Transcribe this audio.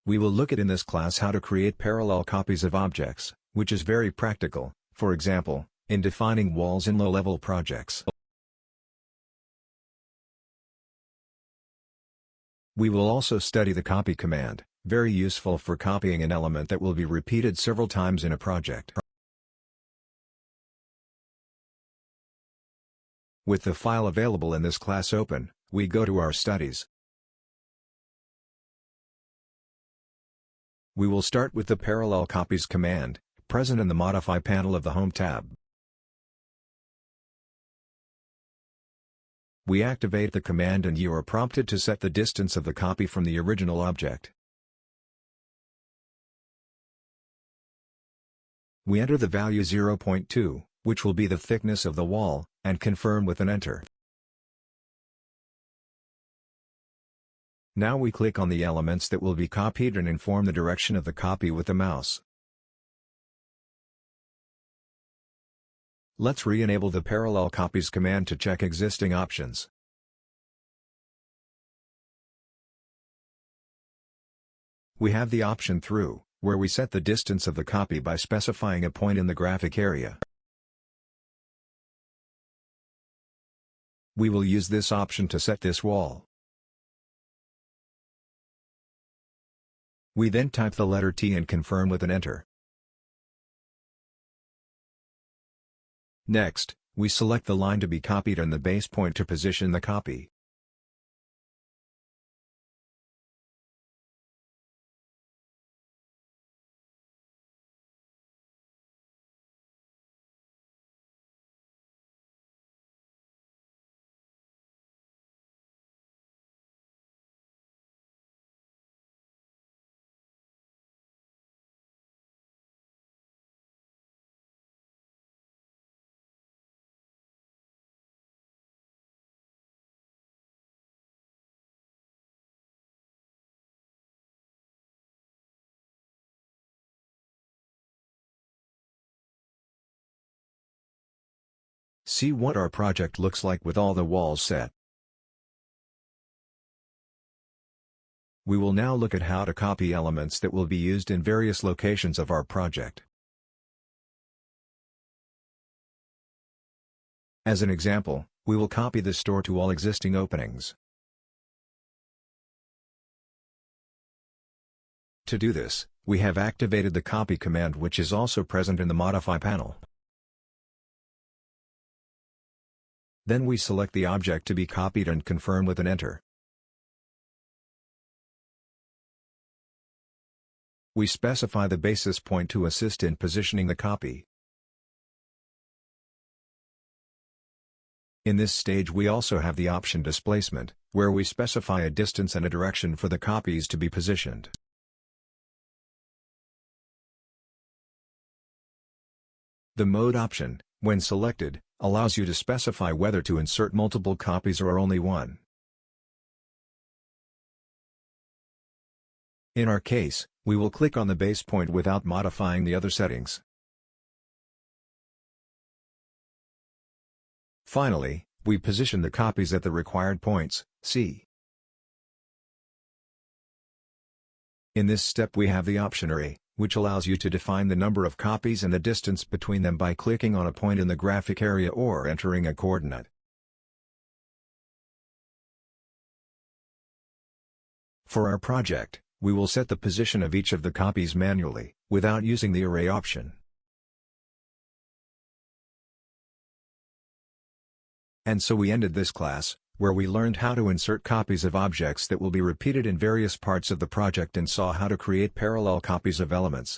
We will look at in this class how to create parallel copies of objects, which is very practical, for example, in defining walls in low-level projects. We will also study the copy command, very useful for copying an element that will be repeated several times in a project. With the file available in this class open, we go to our studies. We will start with the Parallel Copies command, present in the Modify panel of the Home tab. We activate the command and you are prompted to set the distance of the copy from the original object. We enter the value 0.2, which will be the thickness of the wall, and confirm with an enter. Now we click on the elements that will be copied and inform the direction of the copy with the mouse. Let's re-enable the Parallel Copies command to check existing options. We have the option Through, where we set the distance of the copy by specifying a point in the graphic area. We will use this option to set this wall. We then type the letter T and confirm with an enter. Next, we select the line to be copied and the base point to position the copy. See what our project looks like with all the walls set. We will now look at how to copy elements that will be used in various locations of our project. As an example, we will copy the store to all existing openings. To do this, we have activated the Copy command, which is also present in the Modify panel. Then we select the object to be copied and confirm with an enter. We specify the basis point to assist in positioning the copy. In this stage we also have the option Displacement, where we specify a distance and a direction for the copies to be positioned. The Mode option, when selected, allows you to specify whether to insert multiple copies or only one. In our case, we will click on the base point without modifying the other settings. Finally, we position the copies at the required points, C. In this step we have the option Array, which allows you to define the number of copies and the distance between them by clicking on a point in the graphic area or entering a coordinate. For our project, we will set the position of each of the copies manually, without using the Array option. And so we ended this class, where we learned how to insert copies of objects that will be repeated in various parts of the project and saw how to create parallel copies of elements.